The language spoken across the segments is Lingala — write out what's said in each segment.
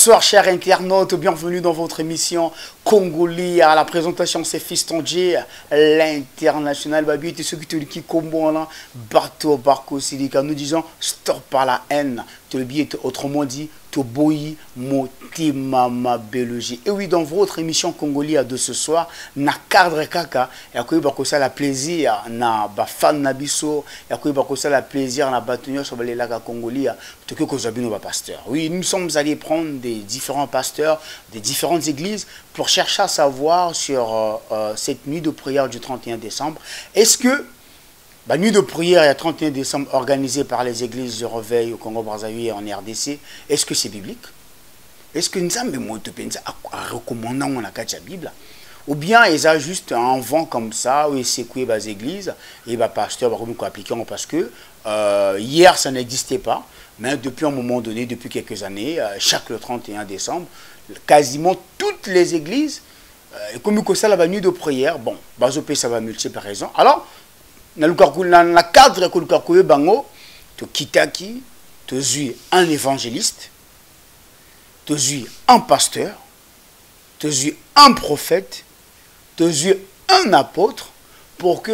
Bonsoir chers internautes, bienvenue dans votre émission Congolais. À la présentation c'est Fiston J, l'international Babi et ceux qui combo là, Bato Barco Silika. Nous disons stop à la haine. Tu le billet autrement dit Toboyi Motima Mabelogi. Et oui, dans votre émission Congolais de ce soir, na cadre kaka, et à quoi ça la plaisir, na ba fan nabiso, et à quoi ça la plaisir, na batunyo sur les lacs Congolais, tout que vous avez nos pasteurs. Oui, nous sommes allés prendre des différents pasteurs, des différentes églises, pour chercher à savoir sur cette nuit de prière du 31 décembre, est-ce que la nuit de prière il y a 31 décembre organisée par les églises de réveil au Congo-Brazzaville et en RDC, est-ce que c'est biblique? Est-ce que nous avons recommandé la Bible? Ou bien ils ont juste un vent comme ça, où ils sécuient les églises et les pasteurs vont appliquer parce que hier ça n'existait pas, mais depuis un moment donné, depuis quelques années, chaque le 31 décembre, quasiment toutes les églises, comme ça la nuit de prière, bon, ça va multiplier par raison. Alors, dans le cadre de Bango, tu kitaki, tu es un évangéliste, tu es un pasteur, tu es un prophète, tu es un apôtre, pour que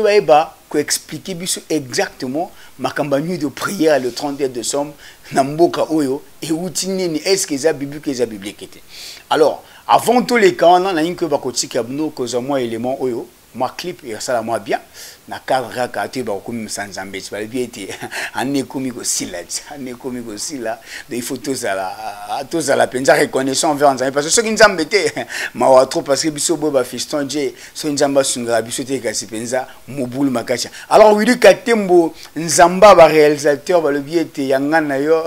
tu expliques exactement ma campagne de prière le 31 décembre, Namboka Oyo, et où est-ce que c'est biblique. Alors, avant tous les cas, on a une élément Oyo. Moi clip et ça la moi bien na cadre rakate ba comme sans embêter ba bien été année comique sila des photos à la penza reconnaissant envers Nzambe parce que ceux qui nous embêter ma wa trop parce que biso boba Fiston J so Nzamba sungra biso te kasi penza mobulu makacha. Alors oui katembo Nzamba ba réalisateur ba le bien été yangana yo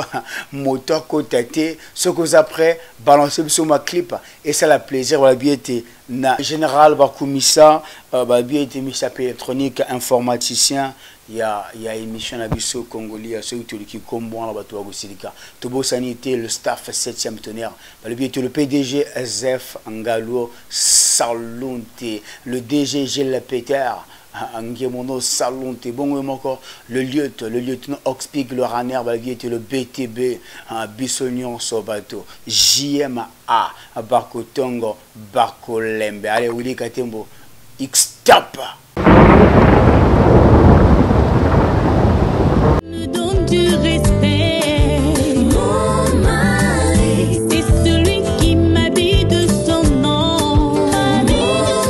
moto kotate ce que après balancer biso ma clip et ça la plaisir ba bien été na général Bakoumissa bien été mis électronique informaticien il y a émission à Bisso Congolais ceux qui combat la bateau Agossilika Tobo Sanité le staff 7e tonnerre le PDG SF Angalo Salonte le DG le Peter Angemono Salonte bon encore le lieutenant Oxpig le Raner le BTB Bissonion Sobato JMA Bakotongo Bakolembe allez Willy Katembo X-Tap. Me donne du respect. Mon mari, c'est celui qui m'habille de son nom. Mon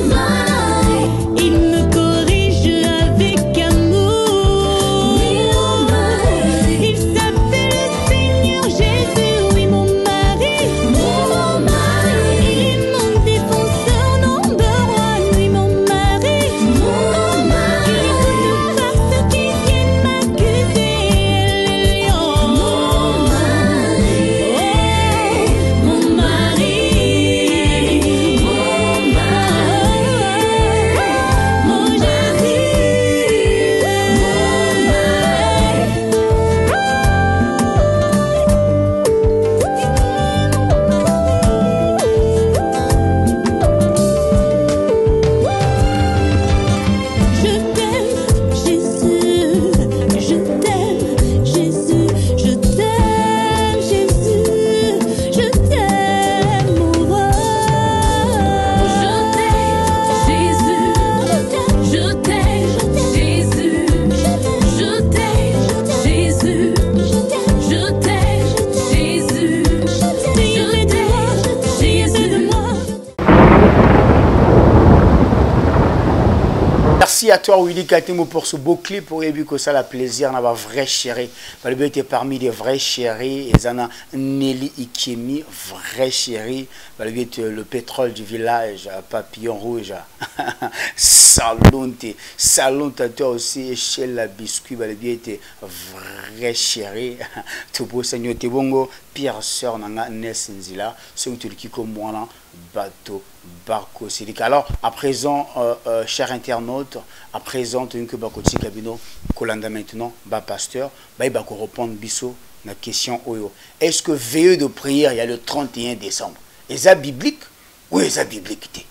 mari, il me corrige avec amour. Mon mari, il s'appelle le Seigneur Jésus. Oui, mon mari. Mon mari, il est mon défenseur number one. Oui, mon mari. Mon mari, il écoute pas ceux qui viennent m'accuser. Merci à toi Willy Katemo pour ce beau clip pour vu que ça la plaisir n'a pas vrai chéri. Le était parmi les vrais chéris et Zana Nelly Ikemi vrai chéri. Le pétrole du village papillon rouge. Salonte à toi aussi chez la biscuit le était vrai chéri. Tout beau Seigneur Tebongo Pierre sœur nanga Nessenzila c'est qui comme moi là bateau Barco Silika. Alors à présent chers internautes à présent une que Bakoti Kabino Kolanda maintenant ba pasteur ba ko répondre biso na question oyo est-ce que veilleux de prière il y a le 31 décembre est ça biblique ou est ça biblique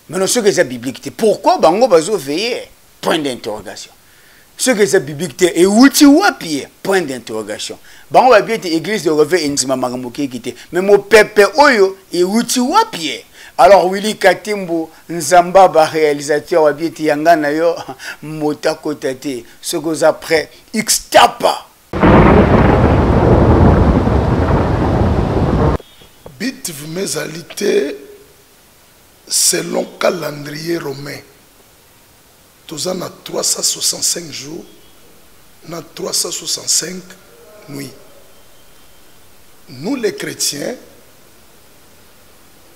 mais non ce que c'est biblique pourquoi bango bazo veiller point d'interrogation Ce que c'est biblique et outil wapi point d'interrogation. Bango ba bien église de revers intima magamoke kité. Mais mon pépé oyo et outil wapi. Alors Willy Katimbo Nzamba ba réalisateur wa bien yangana yo mota kotate. Ce que après X tapa. Bit mes alités selon calendrier romain. Tous en a 365 jours, na 365 nuits. Nous les chrétiens,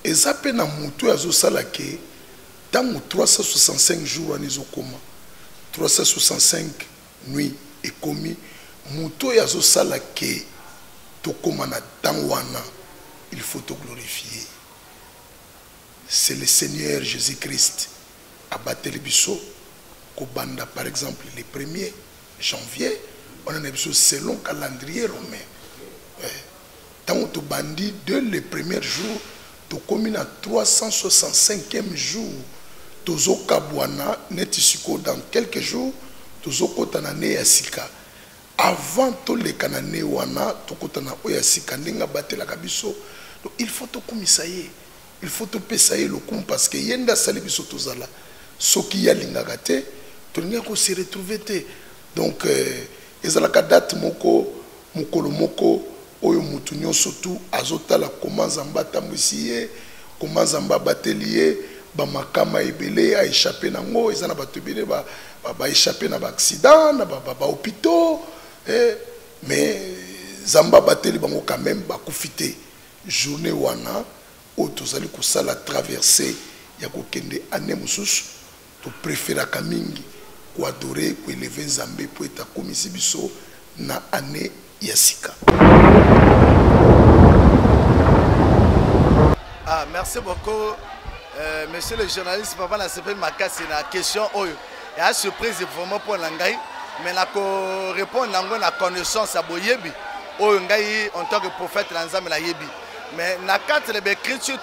et à peine à moutou à Zosalake, dans 365 jours à Nizokoma, 365 nuits et commis, moutou à Zosalake, Tokomana Dangwana, il faut te glorifier. C'est le Seigneur Jésus-Christ à Batelebiso. Banda, par exemple, le 1er janvier, on a un selon calendrier romain. Tant que bandit, dès le premier jour, tu commis à 365e jour, tu as Kabwana, netisiko dans quelques jours, tu as Kotanane Yasika. Avant tous les Kanane Wana, tu as Kotana Oyasika, Nenga Batela Kabiso. Donc il faut te commissailler, il faut te payer le coup parce que Yenda Salibiso Tozala, ce qui y a l'ingagate. Tout se retrouver. Donc, ils ont la date moko, mokolo moko, oyo mutunyo surtout, azota la comment zamba tambusiye, comment zamba batelier, ba makama ebele a échappé nango, ils ont la batubile ba échappé na ba accident, na ba hôpitaux, mais zamba bateli bango quand même ba kufite journée wana, o tozali kusala traverser ya kokende ane mususu, to préféra kamingi. Pour adorer, pour élever Zambé, pour être commis biso na année Yassika. Ah, merci beaucoup, monsieur le journaliste. Papa n'a pas c'est la question. Il y a une surprise vraiment pour l'Angaï, mais la répondre à la connaissance à Boyebi, en tant que prophète Lanzam la Yebi. Mais la carte d'écriture,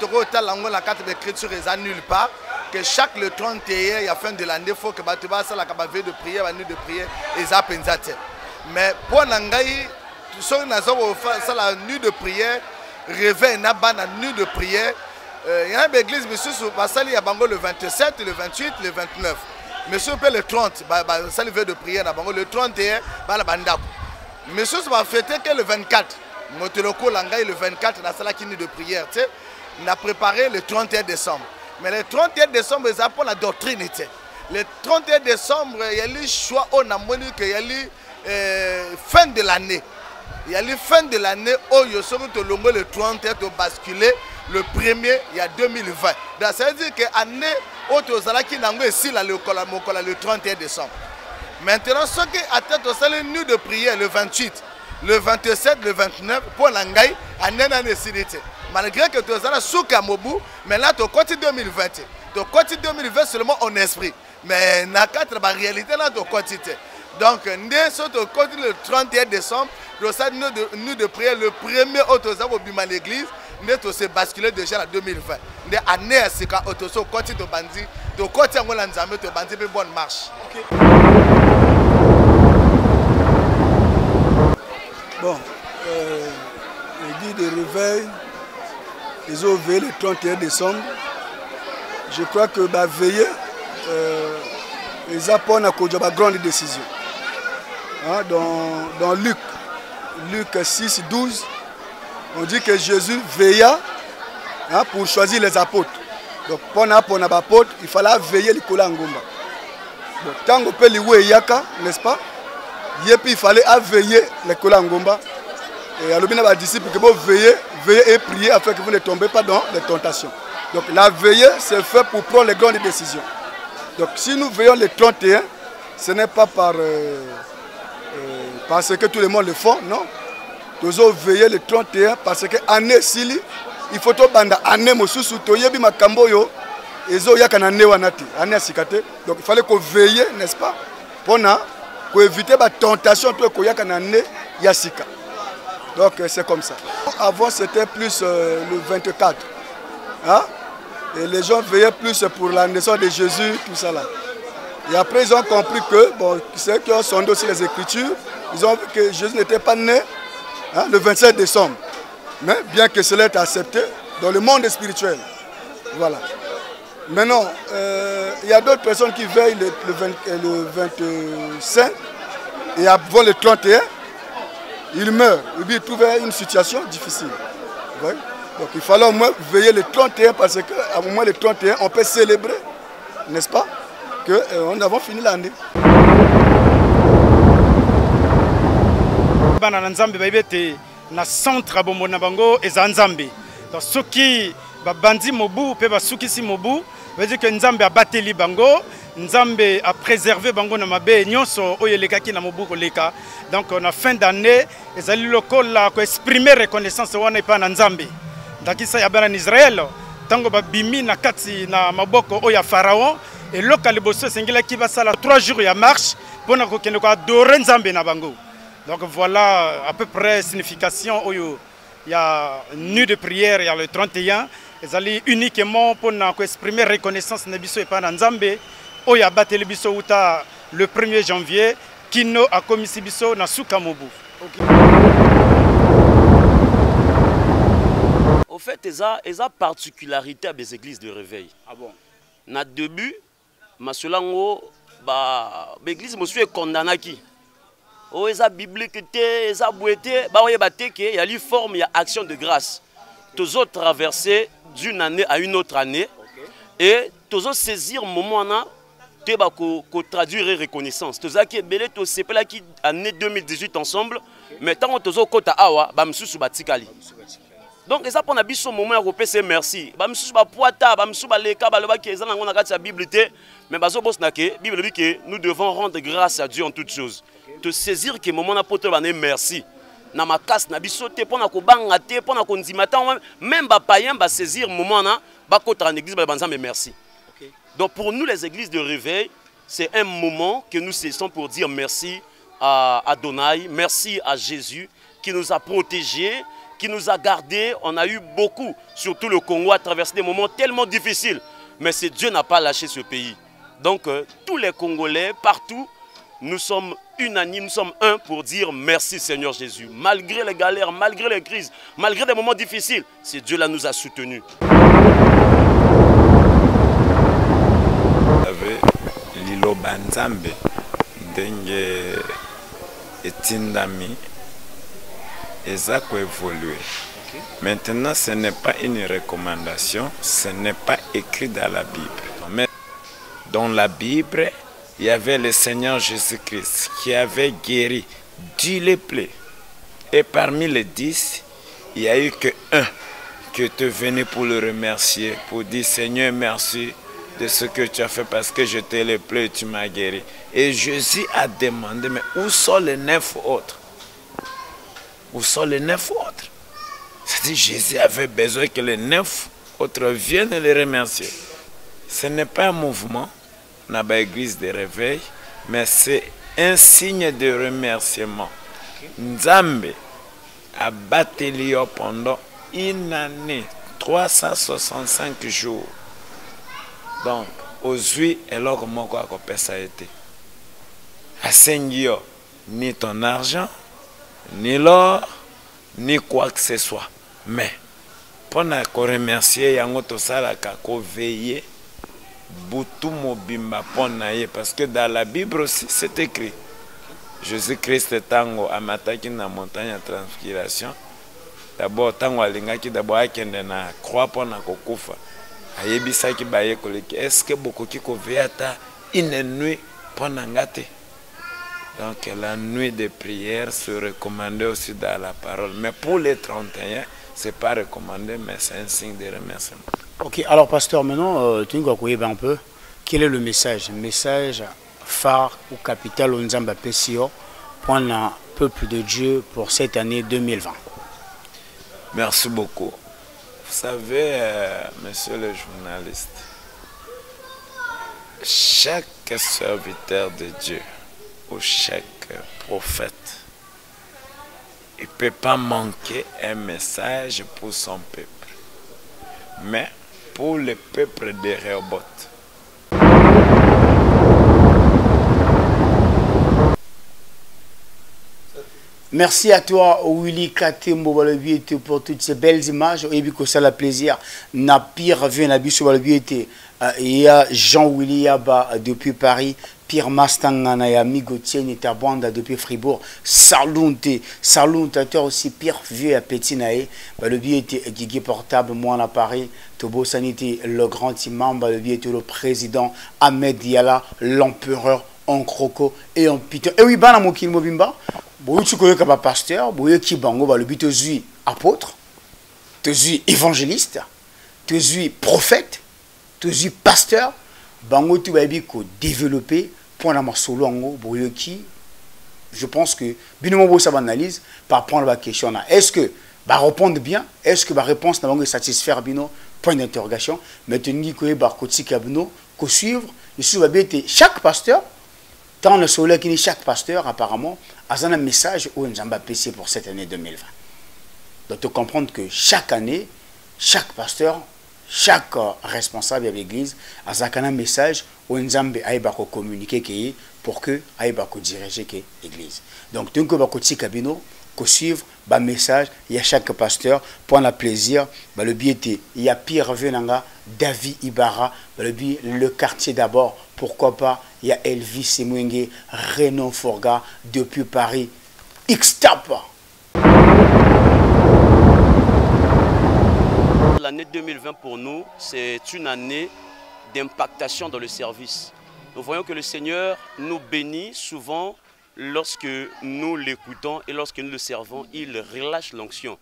la carte d'écriture est nulle part. Que chaque le 31, il y a fin de l'année, il faut que tu vas la veille de prière, la nuit de prière, et ça pensate. Mais pour Nangaï, tout ça, la nuit de prière, réveil, la nuit de prière. Il y a une église, monsieur, il y a le 27, le 28, le 29. Monsieur, le 30, ça le veille de prière, le 31, la banda. Monsieur, ça va fêter que le 24. Moteloko Langaï, le 24, dans la nuit de prière, on a préparé le 31 décembre. Mais le 31 décembre, c'est pour la doctrine. Le 31 décembre, il y a le choix, on a montré qu'il y a le fin de l'année. Il y a le fin de l'année, où il y a le 31, tu basculer le 1er, il y a 2020. Donc, ça veut dire que l'année où tu as le 31 décembre. Maintenant, ce qui attend, c'est le nuit de prière, le 28, le 27, le 29, pour l'Angaï, à Nenane Sidité. Malgré que tu as souka mobu, mais là tu continues 2020. Tu continues 2020 seulement en esprit. Mais na quatre la réalité là tu continues. Donc tu continues le 31 décembre, nous de prière le 1er autosa au bima l'église, nous se basculer déjà en 2020. Nous année à ce quand autosa continue de bandi, tu continues à l'enzame tu bandi une bonne marche. Bon, il dit de réveil. Ils ont veillé le 31 décembre. Je crois que veiller, ils apportent une grande décision. Hein, dans Luc 6, 12, on dit que Jésus veilla pour choisir les apôtres. Donc, pour les apôtres, il fallait veiller les Kolangomba. Tant qu'on peut les Yaka, n'est-ce pas? Il fallait veiller les Kolangomba. Et à l'obéna des disciples que vous veillez et prier afin que vous ne tombez pas dans les tentations. Donc la veillée, c'est fait pour prendre les grandes décisions. Donc si nous veillons le 31, ce n'est pas parce que tout le monde le font, non. Nous avons veillé le 31 parce que année sili, il faut que banda année mosusu toyebi makambo yo ezo yaka na newanati année sikate. Donc il fallait qu'on veille, n'est-ce pas, pour éviter la tentation to ko yaka na ne yasika. Donc c'est comme ça. Avant c'était plus le 24. Hein? Et les gens veillaient plus pour la naissance de Jésus, tout ça là. Et après, ils ont compris que, bon, ceux qui ont sondé aussi les Écritures, ils ont vu que Jésus n'était pas né le 27 décembre. Mais bien que cela ait accepté dans le monde spirituel. Voilà. Maintenant, il y a d'autres personnes qui veillent le 25 et avant le 31, ils meurent. Ils trouvent une situation difficile. Ouais. Donc il fallait au moins veiller le 31 parce qu'à au moins le 31, on peut célébrer, n'est-ce pas, qu'on avons fini l'année. Bana nzambe baibete na centre bombo na bango eza nzambe. Donc soki bandi mobu pe basukisi mobu, veut dire que nzambe a bateli bango, nzambe a préservé bango na mabe nyonso oyelekaki na mobu koleka. Donc on a fin d'année ezali lokola ko exprimer reconnaissance wana pa na nzambe. Ndakisa ya bana en Israël tango babimi na kati na maboko oya pharaon et local bosso sengela ki basala 3 jours ya marche pona ko kende ko adorer nzambe na bango. Donc voilà à peu près signification il y a nuit de prière, il y a le 31. Ils allaient uniquement pour exprimer reconnaissance na biso et pas nzambe. Il y a battu le biso uta le 1er janvier. Kino a commis biso na suka mobu. Au fait, il y a particularité des églises de réveil. Ah bon? Na début, masolango l'église monsieur est condamné qui. Oh, eza biblique, eza bouete, bah oye bateke, il y a une forme, il y a action de grâce. Tous autres traverser d'une année à une autre année, et tous autres saisir moment là, tu vas traduire reconnaissance. Tous autres qui belé, tous ces là qui année 2018 ensemble, mais tant que tous autres kota awa, bah monsieur subatikali. Donc ça pour nabiso moment européen c'est merci. Bah monsieur subapuata, bah monsieur baleka, bah le bas qui est dans la Bible mais bah zo boss nake, Bible dit que nous devons rendre grâce à Dieu en toutes choses. Te saisir que moment n'apôtre va merci na makas na biso te pona ko banga te pona ko nzimata même ba païen ba saisir moment na ba kota en église ba banzambe merci. Donc pour nous les églises de réveil, c'est un moment que nous cessons pour dire merci à Adonai, merci à Jésus qui nous a protégés, qui nous a gardés. On a eu beaucoup, surtout le Congo, à traverser des moments tellement difficiles, mais c'est Dieu n'a pas lâché ce pays. Donc tous les Congolais partout, nous sommes unanimes, nous sommes un pour dire merci Seigneur Jésus. Malgré les galères, malgré les crises, malgré des moments difficiles, c'est Dieu là nous a soutenus. Lilo Banzambe, Denge Etindami, et ça a évolué. Maintenant, ce n'est pas une recommandation, ce n'est pas écrit dans la Bible. Mais dans la Bible, il y avait le Seigneur Jésus-Christ qui avait guéri 10 lépreux. Et parmi les 10, il n'y a eu qu'un qui était venu pour le remercier, pour dire Seigneur, merci de ce que tu as fait parce que j'étais lépreux et tu m'as guéri. Et Jésus a demandé, mais où sont les 9 autres? Où sont les 9 autres? C'est-à-dire Jésus avait besoin que les 9 autres viennent le remercier. Ce n'est pas un mouvement. Dans l'église de réveil, mais c'est un signe de remerciement. Nzambe a battu pendant une année, 365 jours. Donc, aujourd'hui, alors comment ça a été? Asengio, ni ton argent, ni l'or, ni quoi que ce soit. Mais, pour nous remercier, il y a un autre veiller. Boutou mobimba ponaye parce que dans la Bible aussi c'est écrit Jésus-Christ tango amataki na montagne à transfiguration d'abord tango alingaki d'abord akende na croix pona kokufa ayebisaki baye koleki est-ce que bokoki ko veata une nuit pona ngate. Donc la nuit de prière se recommandait aussi dans la parole, mais pour les 31 c'est pas recommandé mais c'est un signe de remerciement. Ok, alors pasteur, maintenant, tu nous as un peu quel est le message phare ou capital au Nzamba Pessio pour le peuple de Dieu pour cette année 2020. Merci beaucoup. Vous savez, monsieur le journaliste, chaque serviteur de Dieu ou chaque prophète, il ne peut pas manquer un message pour son peuple. Mais pour le peuple de Rehoboth, Merci à toi, Willy Katembo, pour toutes ces belles images. Et puis que ça a plaisir. Na pire vu na biso il y a Jean-Willy Yaba depuis Paris. Pierre Mastangana et amigo Tieni Tabanda depuis Fribourg. Salunte toi aussi Pierre vieux à Pétinae. Le billet était Guigui Portable, moi à Paris. Tobo Sanité, le grand imam. Le billet était le président Ahmed Diala, l'empereur en croco et en piton. Et oui, bana mokil mobimba. Boyo tsukoyo kaba pasteur, boyo kibango le but te zui apôtre, te zui évangéliste, te zui prophète, te zui pasteur. Bango tu vas développer pour la solo ango boyo ki. Je pense que binomo ça analyse par prendre la question là. Est-ce que va répondre bien? Est-ce que la réponse n'a pas satisfaire bino? Point d'interrogation. Maintenant que ba koti kabino ko suivre, il suivre chaque pasteur. Dans le soleil qui chaque pasteur apparemment a un message où nous avons PC pour cette année 2020. Donc de comprendre que chaque année, chaque pasteur, chaque responsable de l'église a un message où nous avons communiquer pour que nous diriger l'église. Donc nous avons suivre le message, il y a chaque pasteur pour le plaisir, le billet il y a Pierre Venanga, David Ibarra, le quartier d'abord, pourquoi pas, il y a Elvis Semwenge, Renan Forga depuis Paris, X-Tap. L'année 2020 pour nous, c'est une année d'impactation dans le service. Nous voyons que le Seigneur nous bénit souvent lorsque nous l'écoutons et lorsque nous le servons, il relâche l'onction.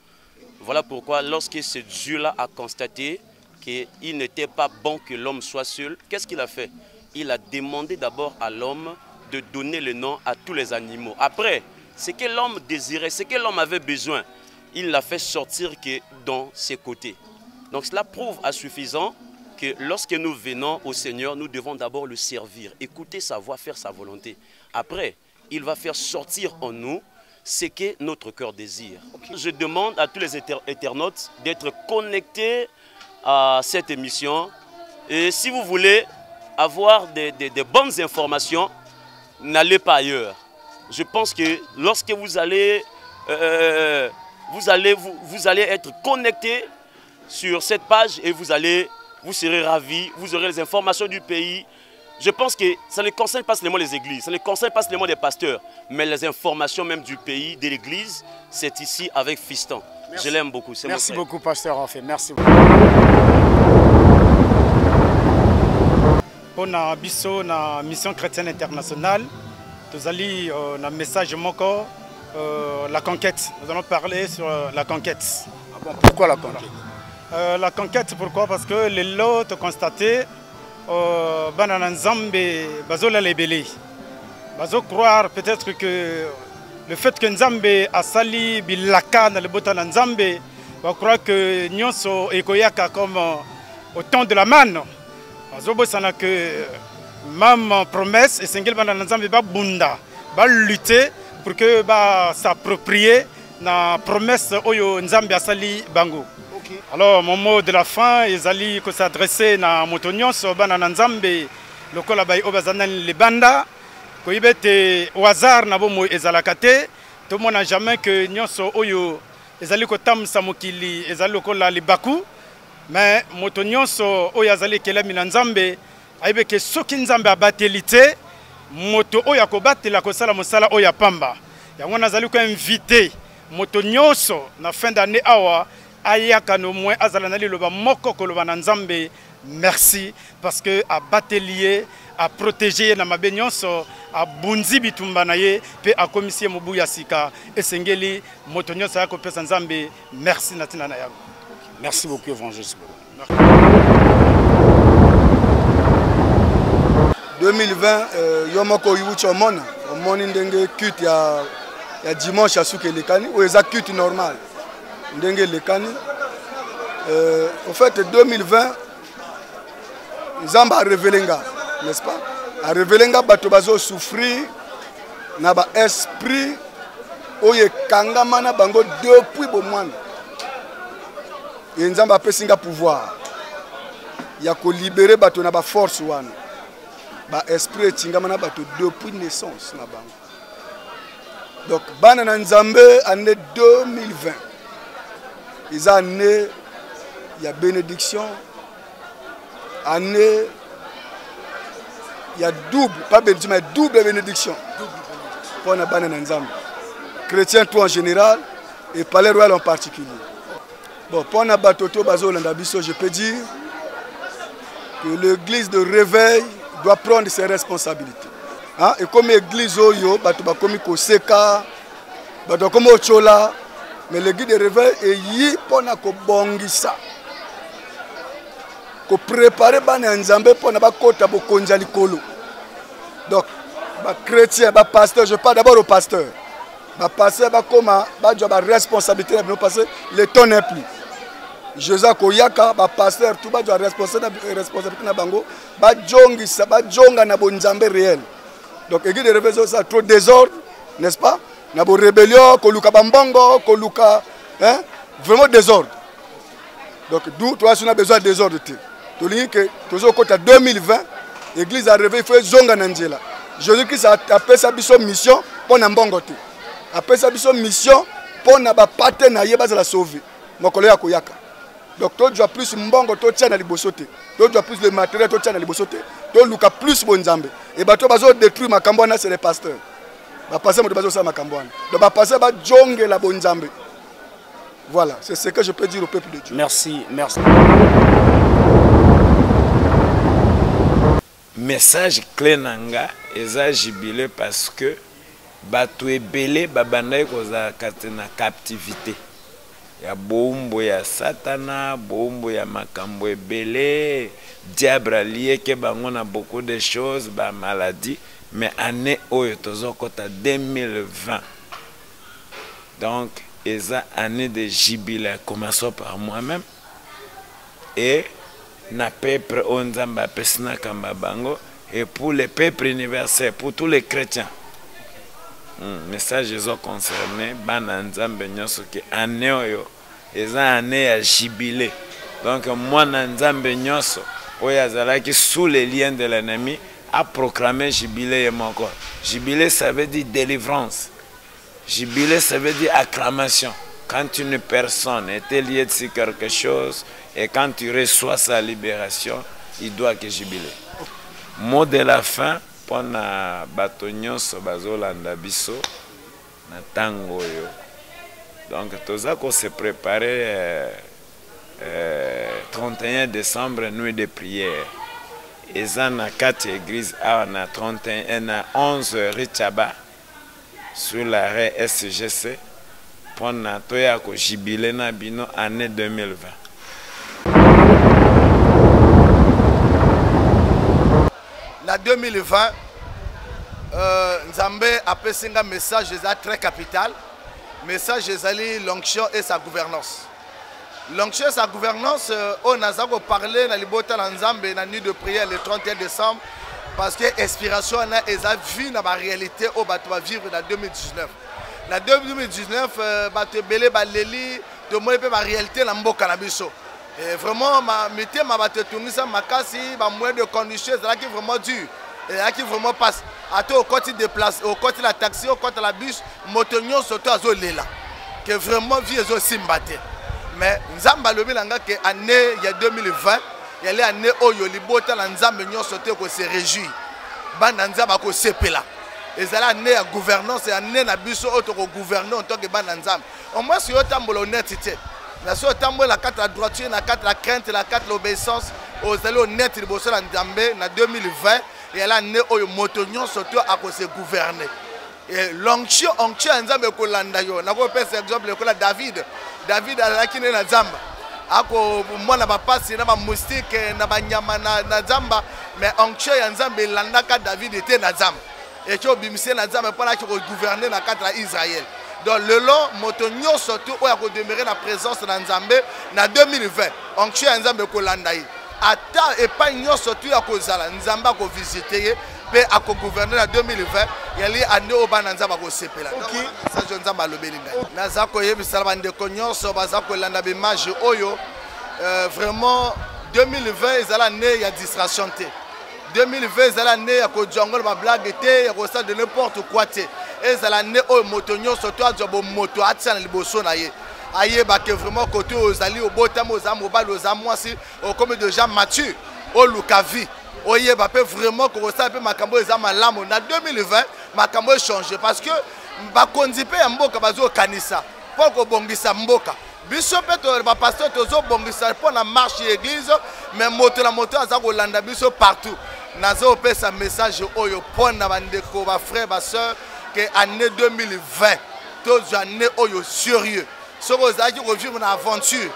Voilà pourquoi lorsque ce Dieu-là a constaté qu'il n'était pas bon que l'homme soit seul, qu'est-ce qu'il a fait? Il a demandé d'abord à l'homme de donner le nom à tous les animaux. Après, ce que l'homme désirait, ce que l'homme avait besoin, il l'a fait sortir que dans ses côtés. Donc cela prouve à suffisant que lorsque nous venons au Seigneur, nous devons d'abord le servir, écouter sa voix, faire sa volonté. Après, il va faire sortir en nous ce que notre cœur désire. Je demande à tous les internautes d'être connectés à cette émission. Et si vous voulez avoir des bonnes informations, n'allez pas ailleurs. Je pense que lorsque vous allez être connectés sur cette page et vous serez ravis, vous aurez les informations du pays. Je pense que ça ne concerne pas seulement les églises, ça ne concerne pas seulement les pasteurs, mais les informations même du pays, de l'église, c'est ici avec Fiston. Merci. Je l'aime beaucoup. Merci beaucoup, pasteur, en fait. Merci beaucoup. Pour la mission chrétienne internationale, nous allons un message moko, la conquête. Nous allons parler sur la conquête. Ah bon, pourquoi la conquête? La conquête, pourquoi? Parce que les lots ont constaté Banana Nzambe bazola lebele. Bazo croire peut-être que le fait que Nzambe a sali bilaka dans le botan Nzambe, va croire que nyonso ekoyaka comme au temps de la manne. Bazo bosana que même promesse et sengel Banana Nzambe ba bunda, ba lutter pour que ba s'approprier na promesse oyo Nzambe a sali bango. Alors, mon mot de la fin, ils allaient s'adresser à Motonions, Banana Nzambe, le Kolabay Obazanan, les Banda, Koibete, au hasard, Nabomo et Zalakate, tout le monde n'a jamais que Nyonso Oyo, ils allaient Kotam Samokili, ils allaient Kola les Baku, mais Motonions, Oyazali Kelemi Nzambe, Aïbe que Soki Nzambe a batelité, Moto Oyakobate, la Kosala Mosala Oyapamba. Yangon Azali ko invité, Motonions, na fin d'année Awa, Ayaka no moins azalanali loba moko koloba na Nzambe merci parce que a batelier a protéger na mabenyonso a bunzi bitumba na ye pe a komisie mobu ya sika esengeli motonyonso ya ko pesa Nzambe merci natina na yango. Merci beaucoup évangéliste. 2020 yomoko yucho mona omoni ndenge culte ya dimanche ya suke lekani ou eza culte normal. Ndenge lekani en fait 2020 Nzamba a révélé nga, n'est-ce pas? A révélé nga bato bazo souffrir na ba esprit oye kangama na bango depuis bomwana. Et Nzamba pesi nga pouvoir ya ko libérer bato na ba force wana. Ba esprit tingama na bato depuis naissance na bango. Donc, Bana Nzambe, année 2020. Ils ont année, il y a bénédiction. Année, il y a double, pas bénédiction, mais double bénédiction. Pour la Bana Nzambe. Chrétiens tout en général et Palais Royal en particulier. Bon, pour la Batoto Bazo Landabiso, je peux dire que l'église de réveil doit prendre ses responsabilités. Hein? Et comme l'église Oyo, Batoba Komi Koseka, Batoba Komi Ochola, mais l'église de réveil est yi pour na ko bongisa. Ko préparer Bana Nzambe pour na ba kota bo konja likolo. Donc, ba chrétien, ba pasteur, je parle d'abord au pasteur. Ba pasteur ba koma, ba job ba responsabilité parce que le temps n'est plus. Joseph Koyaka, ba pasteur, tout ba job responsabilité na bango, ba jongisa, ba jonga na bo Nzambe réel. Donc l'église de réveil ça trop désordre, n'est-ce pas? Na bo rébellion, koluka bambongo, koluka hein? Vraiment désordre. Donc d'où toi on a besoin de désordre. Tu dis que toujours côté 2020, l'église a réveillé, il faut zonga nanjela. Jésus-Christ a appelé sa mission pour Nambongote. Après sa mission pour na ba partenaire yeba za la sauver. Mokolo ya koyaka. Donc toi tu as plus mbongo to tia na libosote. Toi tu as plus de matériel to tia na libosote. Toi luka plus bonzambe. Et ba to bazo détruire makambwana c'est les pasteurs. Ba passer mo bazo sa makambwana. Donc ba passer ba jonge la bonzambe. Voilà, c'est ce que je peux dire au peuple de Dieu. Merci, merci. Message clé nanga eza jubilé parce que bato ebele babandai koza katena captivité ya bombo ya satana, bombo ya makambo ebele, diable allié ke bango na beaucoup de choses, ba maladie, mais année oyo tozokota 2020. Donc eza année de jubilé, commençons par moi-même et na peuple onzamba pesna kamba bango et pour le peuple universel, pour tous les chrétiens. Message ont concerné bana nzambe nyoso ke année oyo eza année ya jubilé. Donc moi na nzambe nyoso oyo azalaki sous les liens de l'ennemi a proclamé jubilé et moko. Jubilé ça veut dire délivrance. Jubilé ça veut dire acclamation. Quand une personne était liée sur quelque chose et quand tu reçois sa libération, il doit que jubiler. Mot de la fin pour na batonyoso bazolanda biso na tango yo. Donc tozako se préparer 31 décembre nuit de prière. Eza na 4 églises a na 31 na 11 Richaba sur l'arrêt SGC. Pour na toya ko jubilé na bino année 2020. Na 2020, Nzambe a passé un message très capital. Message ezali l'onction et sa gouvernance. L'onction et sa gouvernance, on a parlé dans le Libota Nzambe na nuit de prière le 31 décembre parce que l'inspiration est vue dans la réalité où on va vivre dans 2019. En 2019, bato belé baleli de moi pe ma réalité na mboka na biso. Et vraiment ma métier ma bato tunisa makasi ba moyen de conditions là qui vraiment dur. Et là qui vraiment passe à tout au côté de place, au côté de la taxi, au côté de la bus, motonyo surtout azo lela. Que vraiment vie ezo simbate. Mais nzamba lobi langa que année il y a 2020, il y a l'année oyo libota la nzamba nyo sauter ko se réjouir. Ba nzamba ko sepela. Et c'est l'année à gouvernance et année à biso auto gouverner en tant que bananzam. Au moins si autant de l'honnêteté. La so autant la carte la droiture, la carte la crainte, la carte l'obéissance, aux allés honnêtes de bosso en 2020 et l'année où motonyon surtout à cause de gouverner. Et l'onction nzambe ko landa yo. Na ko pesa exemple ko la David a la kine na zamba. Ako mwana ba pasi na ba moustique na ba nyama na zamba mais onction nzambe landa ka David était na zamba. Et qui ont bimisé na zamba pour qui gouverner dans cadre Israël. Donc le long motonyo surtout où a demeurer la présence de Nzambe na 2020. On tue Nzambe ko landaï. Ata et pas nyo surtout à cause la Nzamba ko visiter pe a ko gouverner en 2020. Yali année au ban Nzamba ko sepela. OK, ça je Nzamba lo belinga. Na zako yebi salaba ndeko nyonso bazako landa be mage oyo vraiment 2020 ezala année ya distraction té. 2020 c'est l'année à quoi jungle ma blague était à cause de n'importe quoi. ezala ne oyo moto nyonso to azwa bomoto atia na liboso na ye ayeba ke vraiment côté ozali obotama oza mobali oza mwasi okomi déjà mature oluka vie oyeba pe vraiment kokosala pe makambo eza malamu na 2020 makambo echange parce que bakonzi pe ya mboka bazokanisa mpo kobongisa mboka biso pe bapasteur tozobongisa mpo na marche ya église mais moto na moto aza kolanda biso partout nazopesa message oyo mpo na bandeko bafrère basœur ke année 2020 tozwa année oyo sérieux soki ozalaki kovivre na aventure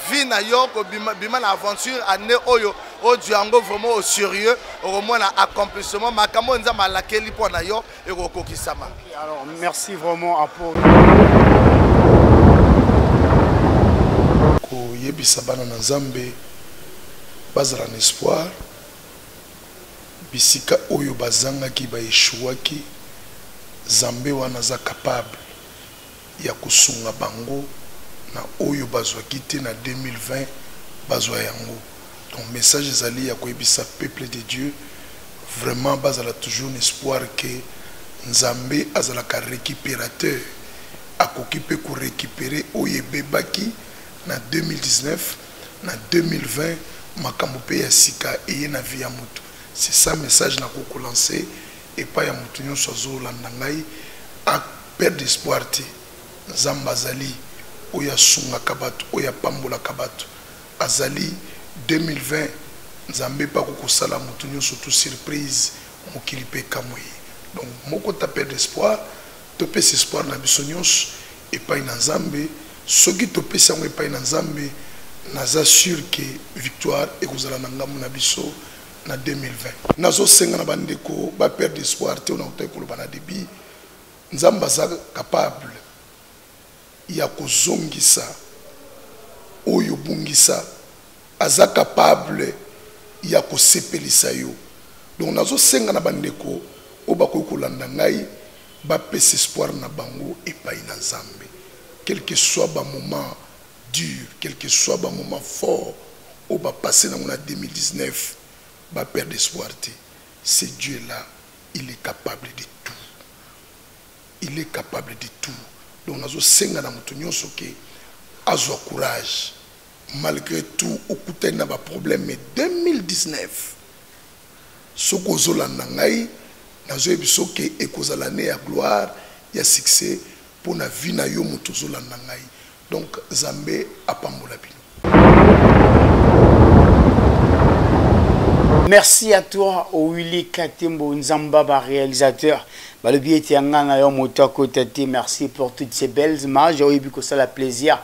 vie na yo kobima na aventure année oyo ozwa yango vraiment au sérieux okomona accomplissement makambo nzambe alakeli mpo na yo ekokokisama. Alors merci vraiment apôtre. Koyebisa bana na Nzambe bazala na espoir bisika oyo bazangaki baeshuwaki Nzambe wana za capable ya kusunga bango na oyo bazwaki te na 2020 bazwa yango. Donc message ezali ya koyebisa peuple de Dieu vraiment bazala toujours un espoir que Nzambe azalaka récupérateur akoki pe ko récupérer oyo ebebaki na 2019 na 2020 makambo pe ya sika eye na vie ya mutu. C'est ça message na ko lancer et pas ya mutu nyonso azolanda ngai a perdre espoir te. Nzambe azali oya sunga kabatu oya pambola kabatu azali 2020 Nzambe pa ko sala mutu nyonso tout surprise mokili pe kamwe. Donc moko ta perdre espoir to pesa espoir na biso nyonso et pas na Nzambe soki to pesa ngo epai na Nzambe naza sûr que victoire ekozala na ngamu na biso na 2020. Nazo senga na bandeko ba perdre espoir te na utai koloba na débit Nzambe aza capable ya kozongisa oyo bungisa aza capable ya kosepelisa yo. Donc nazo senga na bandeko o bakoki kolanda ngai ba pesa espoir na bango epai na Nzambe. Quel que soit ba moment dur, quel que soit ba moment fort au ba passer dans 2019 ba perdre espoir te. Ce Dieu là, il est capable de tout. Il est capable de tout. Donc nazo senga na mutu nyonso ke azwa courage malgré tout okutana na ba problème mais 2019 soko zolanda ngai nazo ebiso ke ekozala ne ya gloire ya succès pour na vie na yo mutu zolanda ngai. Donc Nzambe apambola bino. Merci à toi, Willy Katembo Nzambaba, réalisateur. Le billet était merci pour toutes ces belles images. J'ai eu ça la plaisir.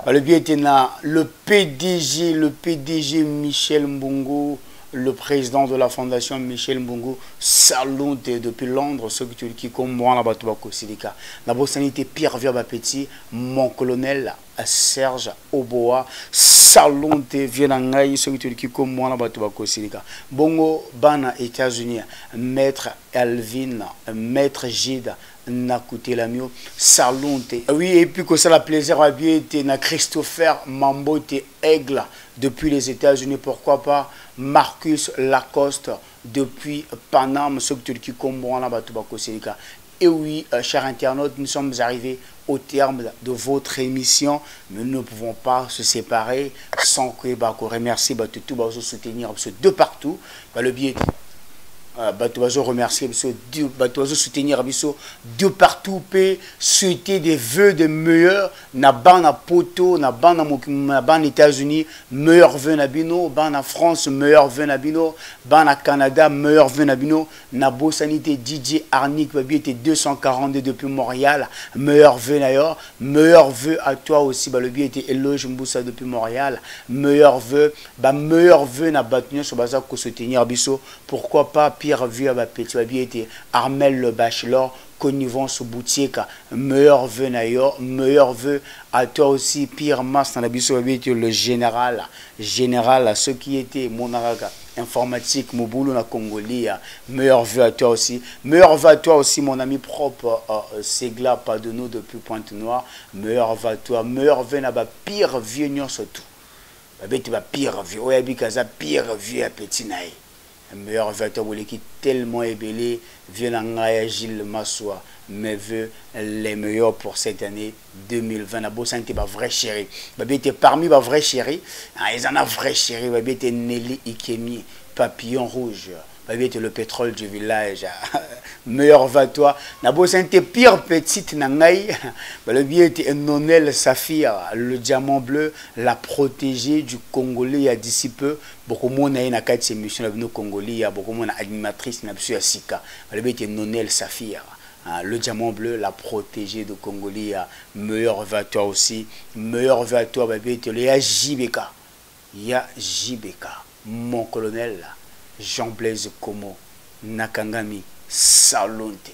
Le billet était le PDG Michel Mbungu, le président de la fondation Michel Mbungu, salon depuis Londres, ceux qui comprennent la Batouako Silika. La bosanité Pierre Via Petit, mon colonel Serge Oboa, salon de Vienangaï, ceux qui comprennent la Batouako Silika. Bongo, Bana, États-Unis, maître Alvin, maître Gide, n'a coûté la mieux, salon. Oui, et puis que ça la plaisir à bien été na Christopher Mambote Aigle depuis les États-Unis, pourquoi pas Marcus Lacoste depuis Paname, ceux qui comprennent la Batouako Silika. Et oui, chers internautes, nous sommes arrivés au terme de votre émission, mais nous ne pouvons pas se séparer sans que vous remercier tout soutenir de partout. Le billet Batoazo remercier Batoazo soutenir de partout pe souhaiter des vœux de meilleurs na ban poto na ban États-Unis meilleurs vœux na bino ban na France meilleurs vœux na bino ban na Canada meilleurs vœux na bino na Bosanité DJ Arnick babi était 242 depuis Montréal meilleurs vœux na yo meilleurs vœux à toi aussi le bi était Eloge Mboussa depuis Montréal meilleurs vœux na Batunion sur baza ko soutenir biso pourquoi pas Pierre Vieux à Petit Babi était Armel le Bachelor, connivence boutique, meilleur vœu naïo, meilleur vœu à toi aussi, Pierre Mas dans la biso était le général à ceux qui étaient monaraga informatique, Moboulou na Congolia, meilleur vœu à toi aussi, meilleur vœu à toi aussi mon ami propre, Segla Padono depuis Pointe-Noire, meilleur vœu à toi, meilleur vœu na ba Pierre Vieux nyon surtout, Babi te ba Pierre Vieux, Oyabi Kaza Pierre Vieux à Petit naï. meilleur vœu à toi qui tellement ébélé vieux nangaya Gilles Massoua mes vœux les meilleurs pour cette année 2020 na bossa n'était pas vrai chéri babi était parmi ba vrai chéri ils en a vrai chéri babi était Nelly Ikemi papillon rouge babi était le pétrole du village meilleur va toi na bossa n'était pire petite nangai babi était Nonel Saphir le diamant bleu la protégée du Congolais à d'ici peu beaucoup moins na kati émission na bino Congolais ya beaucoup moins animatrice na biso ya sika babi était Nonel Saphir. Le diamant bleu, la protégée de Congolais, meilleur vœu à toi aussi, meilleur vœu à toi, baby, il y a JBK, mon colonel, Jean-Blaise Komo, Nakangami, Salonte.